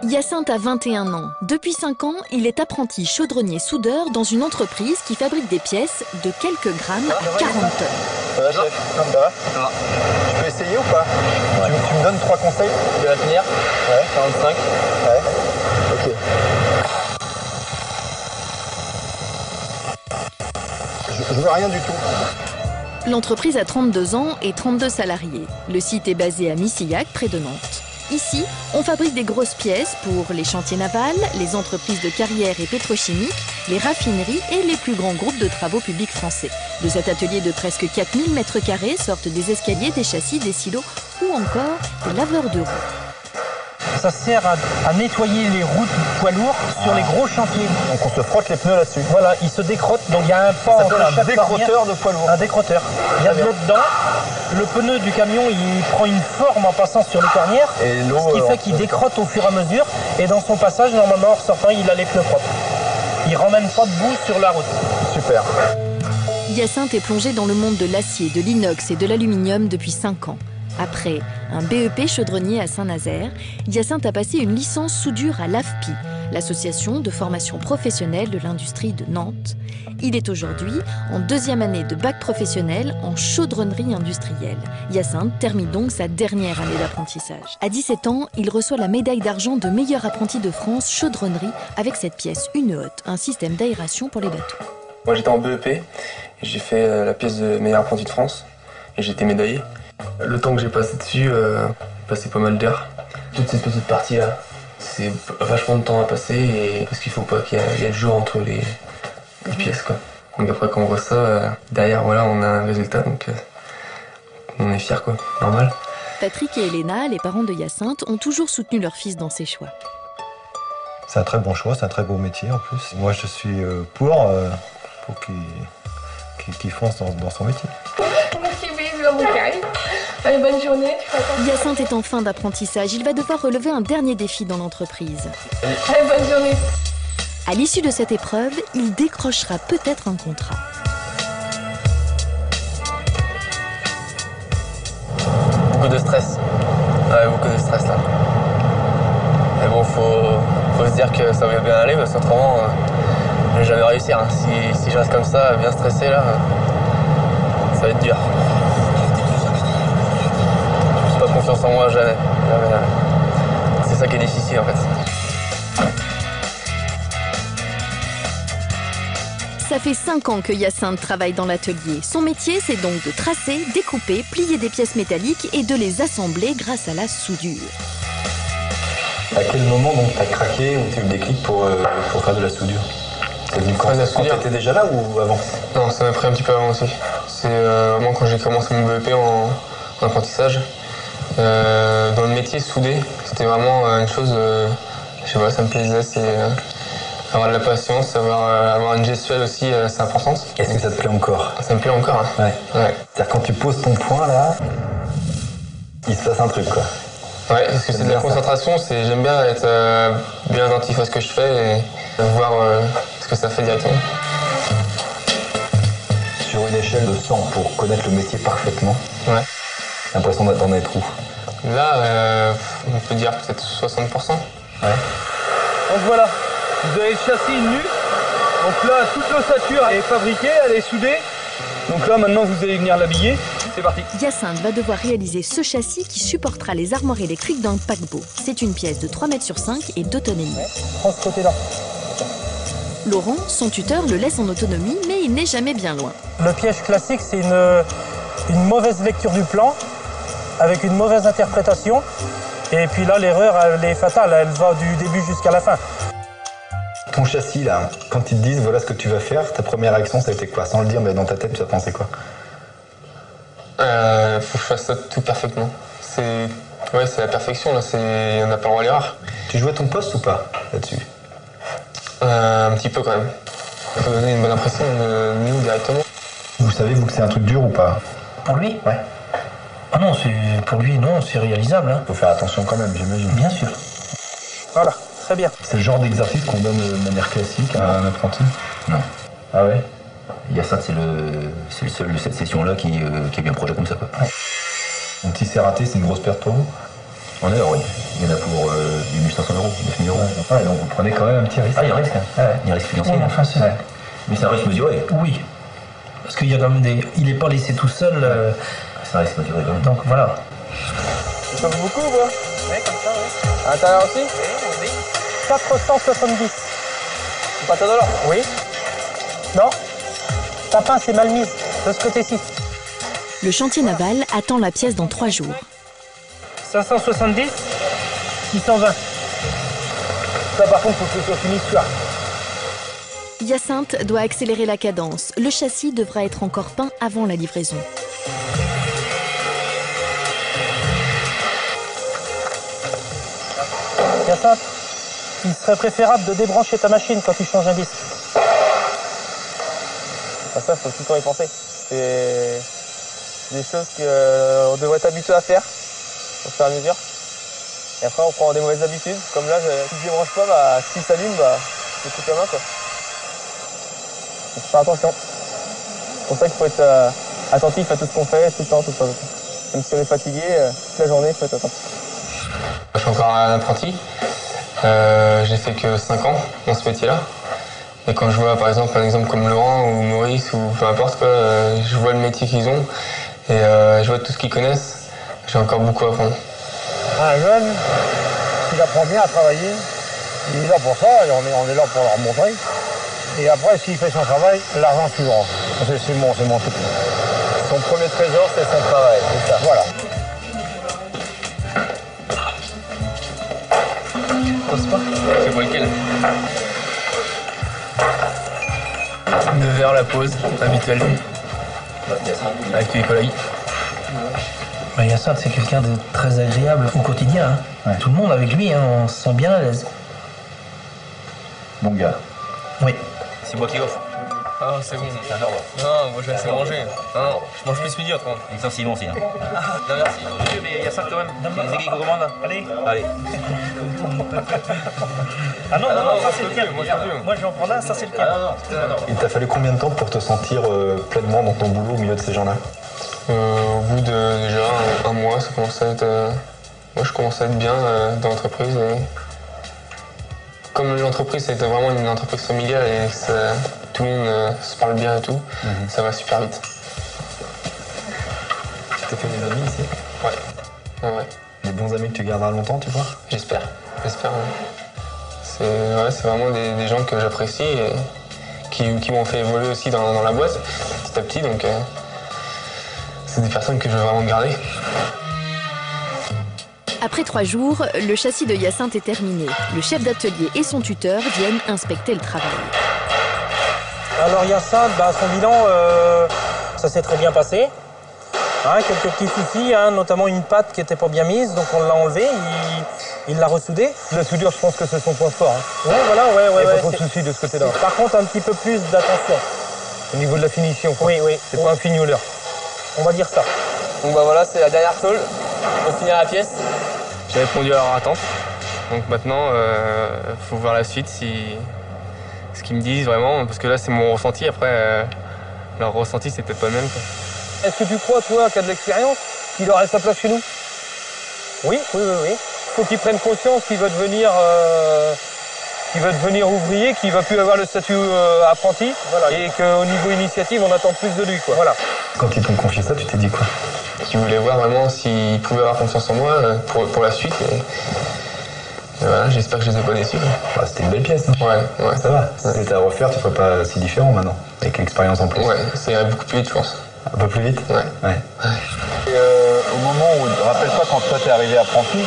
Hyacinthe a 21 ans. Depuis 5 ans, il est apprenti chaudronnier-soudeur dans une entreprise qui fabrique des pièces de quelques grammes à 40 tonnes. Ça va, chef? Ça va? Ah. Tu peux essayer ou pas? Ouais. Tu me donnes 3 conseils? De la tenir? Ouais. 45. Ouais. Ok. Je vois rien du tout. L'entreprise a 32 ans et 32 salariés. Le site est basé à Missillac, près de Nantes. Ici, on fabrique des grosses pièces pour les chantiers navals, les entreprises de carrière et pétrochimiques, les raffineries et les plus grands groupes de travaux publics français. De cet atelier de presque 4000 m² sortent des escaliers, des châssis, des silos ou encore des laveurs de roues. Ça sert à nettoyer les roues de poids lourds sur les gros chantiers. Donc on se frotte les pneus là-dessus. Voilà, il se décrotte. Donc il y a un pan entre un chaque décrotteur de poids lourd. Un décrotteur. Il y a de l'eau dedans. Le pneu du camion, il prend une forme en passant sur les cornières, et ce qui fait qu'il décrotte au fur et à mesure. Et dans son passage, normalement, en ressortant, il a les pneus propres. Il ramène pas de boue sur la route. Super. Hyacinthe est plongé dans le monde de l'acier, de l'inox et de l'aluminium depuis 5 ans. Après un BEP chaudronnier à Saint-Nazaire, Hyacinthe a passé une licence soudure à l'AFPI, l'association de formation professionnelle de l'industrie de Nantes. Il est aujourd'hui en 2e année de bac professionnel en chaudronnerie industrielle. Hyacinthe termine donc sa dernière année d'apprentissage. À 17 ans, il reçoit la médaille d'argent de meilleur apprenti de France chaudronnerie avec cette pièce Une Hotte, un système d'aération pour les bateaux. Moi j'étais en BEP et j'ai fait la pièce de meilleur apprenti de France et j'ai été médaillé. Le temps que j'ai passé dessus, j'ai passé pas mal d'heures. Toutes ces petites parties là, c'est vachement de temps à passer parce qu'il faut pas qu'il y ait le jour entre les pièces quoi. Donc après quand on voit ça, derrière voilà on a un résultat donc on est fiers quoi, normal. Patrick et Elena, les parents de Hyacinthe, ont toujours soutenu leur fils dans ses choix. C'est un très bon choix, c'est un très beau métier en plus. Moi je suis pour qu'il fonce dans son métier. Merci, bisous, mon cœur. Allez, bonne journée. Hyacinthe est en fin d'apprentissage. Il va devoir relever un dernier défi dans l'entreprise. Allez, bonne journée. À l'issue de cette épreuve, il décrochera peut-être un contrat. Beaucoup de stress. Ouais, beaucoup de stress là. Mais bon, faut se dire que ça va bien aller parce qu'autrement, je vais jamais réussir. Hein. Si je reste comme ça, bien stressé là, ça va être dur. J'ai pas confiance en moi, jamais. C'est ça qui est difficile en fait. Ça fait 5 ans que Hyacinthe travaille dans l'atelier. Son métier, c'est donc de tracer, découper, plier des pièces métalliques et de les assembler grâce à la soudure. À quel moment donc tu as craqué ou tu as eu le déclic pour faire de la soudure? C'est venu quand tu étais déjà là ou avant? Non, ça m'a pris un petit peu avant aussi. C'est moi quand j'ai commencé mon BEP en apprentissage. Dans le métier souder, c'était vraiment une chose, je sais pas, ça me plaisait, c'est avoir de la patience, avoir une gestuelle aussi, c'est important. Est-ce que ça te plaît encore? Ça me plaît encore, hein. Ouais. Ouais. C'est-à-dire quand tu poses ton poing là, il se passe un truc quoi. Ouais, parce que c'est de la concentration, j'aime bien être bien attentif à ce que je fais et voir ce que ça fait directement. Sur une échelle de 100 pour connaître le métier parfaitement, ouais. J'ai l'impression d'en être où? Là, on peut dire peut-être 60%. Ouais. Donc voilà, vous avez le châssis nu. Donc là, toute l'ossature est fabriquée, elle est soudée. Donc là, maintenant, vous allez venir l'habiller. C'est parti. Hyacinthe va devoir réaliser ce châssis qui supportera les armoires électriques d'un paquebot. C'est une pièce de 3 mètres sur 5 et 2 tonnes et demie. Prends ce côté-là. Laurent, son tuteur, le laisse en autonomie, mais il n'est jamais bien loin. Le piège classique, c'est une mauvaise lecture du plan, avec une mauvaise interprétation. Et puis là, l'erreur, elle est fatale, elle va du début jusqu'à la fin. Ton châssis là, quand ils te disent voilà ce que tu vas faire, ta première réaction ça a été quoi? Sans le dire, mais dans ta tête tu as pensé quoi? Faut que je fasse ça tout parfaitement. C'est la perfection là, on n'a pas le droit à l'erreur. Tu jouais ton poste ou pas là-dessus? Un petit peu quand même. Il faut donner une bonne impression de nous directement. Vous savez vous que c'est un truc dur ou pas? Pour lui? Ouais. Ah non, pour lui, non, c'est réalisable. Hein. Faut faire attention quand même, j'imagine. Bien sûr. Voilà, très bien. C'est le genre d'exercice qu'on donne de manière classique à un apprenti? Non. Ah ouais? Hyacinthe, c'est le seul de cette session-là qui a eu un projet comme ça, quoi. Ouais. Donc si c'est raté, c'est une grosse perte pour vous? En heure, oui. Il y en a pour 1500 €, 9000 €. Ouais, donc vous prenez quand même un petit risque. Ah, il y a un risque, hein. Il y a un risque financier. Ouais, enfin, c'est... Mais c'est un risque mesuré. Oui. Parce qu'il y a quand même des... Il n'est pas laissé tout seul. C'est un risque mesuré, quand même. Donc voilà. Ça chauffe beaucoup ou pas? Oui, comme ça, oui. À l'intérieur aussi? Oui. 470. Pas ta dollar? Oui. Non. Ta pince est mal mise. De ce côté-ci. Le chantier naval attend la pièce dans 3 jours. 570. 620. Ça, par contre, faut que ce soit fini ce soir. Hyacinthe doit accélérer la cadence. Le châssis devra être encore peint avant la livraison. Hyacinthe, il serait préférable de débrancher ta machine quand tu changes un disque. Ça, faut tout le temps y penser. C'est des choses qu'on devrait t'habituer à faire au fur et à mesure. Et après, on prend des mauvaises habitudes. Comme là, si je débranche pas, bah, s'il s'allume, bah, je coupe la main, quoi. Donc, faut faire attention. C'est pour ça qu'il faut être attentif à tout ce qu'on fait, tout le temps, tout le temps. Même si on est fatigué, toute la journée, il faut être attentif. Je suis encore un apprenti. J'ai fait que 5 ans dans ce métier-là. Et quand je vois par exemple un exemple comme Laurent ou Maurice ou peu importe quoi, je vois le métier qu'ils ont et je vois tout ce qu'ils connaissent. J'ai encore beaucoup à apprendre. Un jeune, s'il apprend bien à travailler, il est là pour ça et on est là pour leur montrer. Et après, s'il fait son travail, l'argent suivra. C'est mon truc. Son premier trésor, c'est son travail, c'est ça. Voilà. C'est pour lequel 9h la pause, habituelle. Avec tous les collègues. Hyacinthe, c'est quelqu'un de très agréable au quotidien. Hein. Ouais. Tout le monde avec lui, hein, on se sent bien à l'aise. Bon gars. Oui. C'est moi qui offre. Ah, c'est bon. Non, moi je vais assez manger. Non, je mange plus midi autrement. Et ça, Simon aussi. Hein. Non, merci. Mais il y a 5 quand même. C'est qui commande là? Allez. Allez. Ah non, ça c'est le tien. Moi, je suis plus. Moi j'en prends un, ça c'est le tien. Il t'a fallu combien de temps pour te sentir pleinement dans ton boulot au milieu de ces gens-là? Au bout de déjà un mois, ça commence à être. Moi, je commence à être bien dans l'entreprise. Et... Comme l'entreprise, c'était vraiment une entreprise familiale et que tout le monde se parle bien et tout, ça va super vite. Tu t'es fait des amis ici? Ouais. Des bons amis que tu garderas longtemps, tu vois? J'espère. Ouais. C'est vraiment des gens que j'apprécie et qui m'ont fait évoluer aussi dans la boîte petit à petit. Donc, c'est des personnes que je veux vraiment garder. Après 3 jours, le châssis de Hyacinthe est terminé. Le chef d'atelier et son tuteur viennent inspecter le travail. Alors Hyacinthe, son bilan, ça s'est très bien passé. Hein, quelques petits soucis, hein, notamment une patte qui n'était pas bien mise, donc on l'a enlevée, il l'a ressoudée. La soudure, je pense que c'est son point fort. Hein. Ouais, voilà, ouais. Il n'y a pas trop de soucis de ce côté-là. Par contre, un petit peu plus d'attention. Au niveau de la finition, quoi. Oui. C'est pas un fignoleur. On va dire ça. Donc bah voilà, c'est la dernière tôle pour finir la pièce. J'ai répondu à leur attente. Donc maintenant, faut voir la suite, ce qu'ils me disent vraiment, parce que là c'est mon ressenti. Après, leur ressenti c'est peut-être pas le même, quoi. Est-ce que tu crois, toi, qui a de l'expérience, qu'il aurait sa place chez nous? Oui. Faut qu'il prenne conscience qu'il va devenir ouvrier, qu'il va plus avoir le statut apprenti, voilà. Et qu'au niveau initiative, on attend plus de lui, quoi. Voilà. Quand ils t'ont confié ça, tu t'es dit quoi? Qui voulait voir vraiment s'ils pouvaient avoir confiance en moi pour la suite. Et voilà, j'espère que je les ai pas déçus. Bah, c'était une belle pièce, non? Ouais. Ça va. Si c'était à refaire, tu ferais pas si différent maintenant, avec l'expérience en plus. Ouais, ça irait beaucoup plus vite, je pense. Un peu plus vite? Ouais. Et au moment où, rappelle-toi, quand toi t'es arrivé apprenti,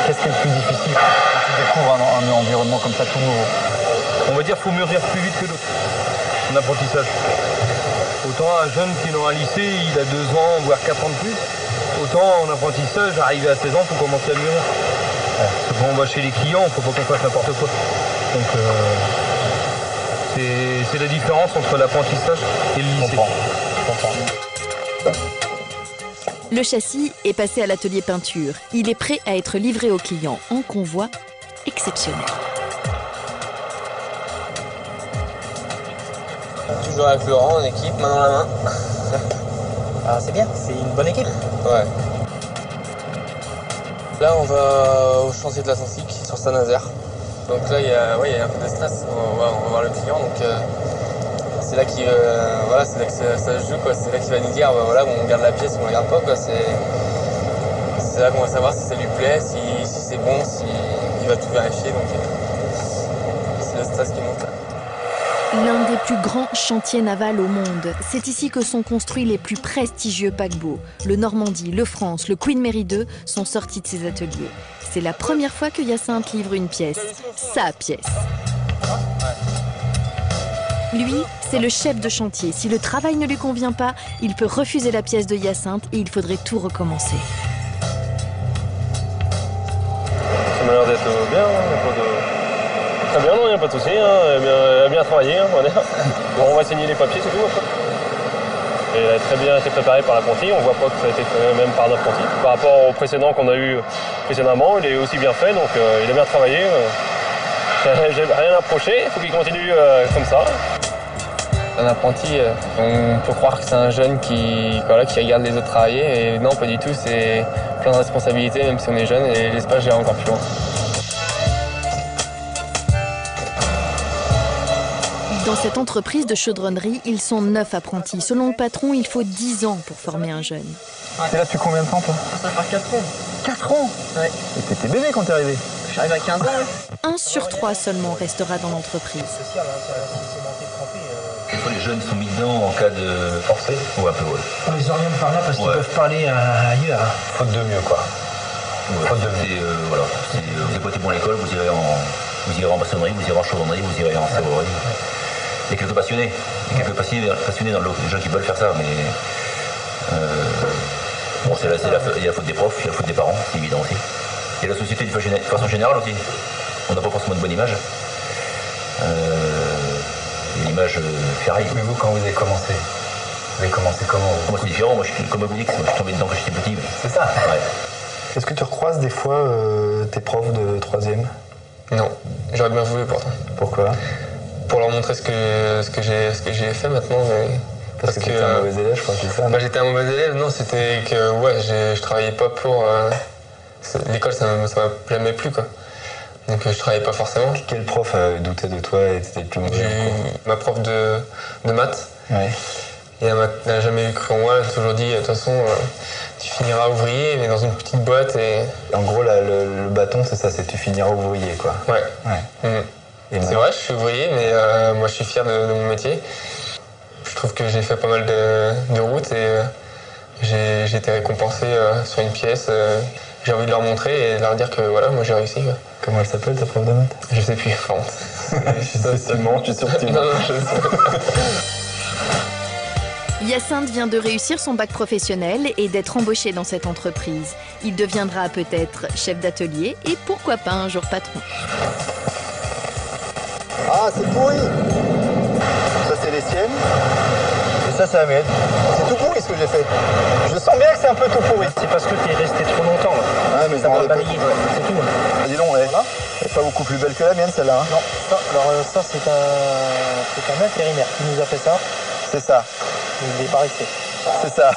qu'est-ce qui est le plus difficile quand tu découvres un environnement comme ça tout nouveau? On va dire qu'il faut mûrir plus vite que d'autres, en apprentissage. Autant un jeune qui est dans un lycée, il a 2 ans, voire 4 ans de plus. Autant en apprentissage, arrivé à 16 ans, il faut commencer à mûrir. Parce que quand on va chez les clients, il ne faut pas qu'on fasse n'importe quoi. Donc c'est la différence entre l'apprentissage et le lycée. Je comprends. Le châssis est passé à l'atelier peinture. Il est prêt à être livré au client en convoi exceptionnel. Toujours avec Laurent en équipe, main dans la main. Ah, c'est bien, c'est une bonne équipe. Ouais. Là, on va au chantier de la Sensic sur Saint-Nazaire. Donc là, il y a un peu de stress. On va voir le client. Donc c'est là que ça se joue, quoi. C'est là qu'il va nous dire voilà, on garde la pièce ou on ne la garde pas, quoi. C'est là qu'on va savoir si ça lui plaît, si c'est bon, il va tout vérifier. Donc c'est le stress qui monte là. L'un des plus grands chantiers navals au monde. C'est ici que sont construits les plus prestigieux paquebots. Le Normandie, le France, le Queen Mary 2 sont sortis de ces ateliers. C'est la première fois que Hyacinthe livre une pièce, sa pièce. Lui, c'est le chef de chantier. Si le travail ne lui convient pas, il peut refuser la pièce de Hyacinthe et il faudrait tout recommencer. Ça m'a l'air d'être bien, Très bien, non, il n'y a pas de souci, elle a bien travaillé, on va dire. Bon, on va signer les papiers, c'est tout. Après. Et elle a très bien été préparée par l'apprenti, on voit pas que ça a été fait même par l'apprenti. Par rapport au précédent qu'on a eu précédemment, il est aussi bien fait, donc il a bien travaillé. J'ai rien à reprocher, il faut qu'il continue comme ça. Un apprenti, on peut croire que c'est un jeune qui regarde les autres travailler, et non, pas du tout, c'est plein de responsabilités, même si on est jeune, et l'espace gère encore plus loin. Dans cette entreprise de chaudronnerie, ils sont 9 apprentis. Selon le patron, il faut 10 ans pour former un jeune. T'es là depuis combien de temps, toi? Ça fait 4 ans. 4 ans? Ouais. Et t'étais bébé quand t'es arrivé? J'arrive à 15 ans. 1 sur 3 seulement restera dans l'entreprise. Des fois, les jeunes sont mis dedans en cas de forcé ou un peu, ouais. On les oriente par là parce qu'ils peuvent parler ailleurs. Faute de mieux, quoi. Ouais. Faute de mieux. Voilà. Vous n'avez pas été bon à l'école, vous irez en maçonnerie, vous irez en chaudronnerie, vous irez en serrurerie. Il y a quelques passionnés. Il y a quelques passionnés dans le lot. Des gens qui veulent faire ça, mais... bon, il y a la faute des profs, il y a la faute des parents, c'est évident aussi. Il y a la société de façon générale aussi. On n'a pas forcément de bonne image. Une image ferraille. Mais vous, quand vous avez commencé comment Moi, c'est différent. Moi, je suis comme Obélix. Moi, je suis tombé dedans quand j'étais petit. C'est ça. Ouais. Est-ce que tu recroises des fois tes profs de 3e? Non, j'aurais bien voulu pourtant. Pourquoi? Pour leur montrer ce que j'ai fait maintenant. Mais parce que t'étais un mauvais élève, je crois, c'est ça. Bah, j'étais un mauvais élève, non, c'était que je travaillais pas pour... l'école, ça m'a jamais plu, quoi. Donc je travaillais pas forcément. Quel prof doutait de toi et t'étais le plus mauvais? J'ai eu ma prof de maths. Ouais. Et elle n'a jamais cru en moi, elle m'a toujours dit, de toute façon, tu finiras ouvrier, mais dans une petite boîte. Et en gros, le bâton, c'est ça, c'est tu finiras ouvrier, quoi. Ouais. C'est vrai, je suis ouvrier, mais moi je suis fier de mon métier. Je trouve que j'ai fait pas mal de routes et j'ai été récompensé sur une pièce. J'ai envie de leur montrer et de leur dire que voilà, moi j'ai réussi. Quoi. Comment elle s'appelle, ta prof de maths? Je sais plus, par contre. Je suis sûr que tu mens. Non, je sais. Hyacinthe vient de réussir son bac professionnel et d'être embauché dans cette entreprise. Il deviendra peut-être chef d'atelier et pourquoi pas un jour patron. Ah, c'est pourri! Ça, c'est les siennes. Et ça, c'est la mienne. C'est tout pourri ce que j'ai fait. Je sens bien que c'est un peu tout pourri. C'est parce que t'es resté trop longtemps. Là. Ouais, mais ça va balayer, c'est tout. Ah, dis donc, elle est pas beaucoup plus belle que la mienne, celle-là. Hein. Non, ça c'est un intérimaire qui nous a fait ça. C'est ça. Il n'est pas resté. C'est ça.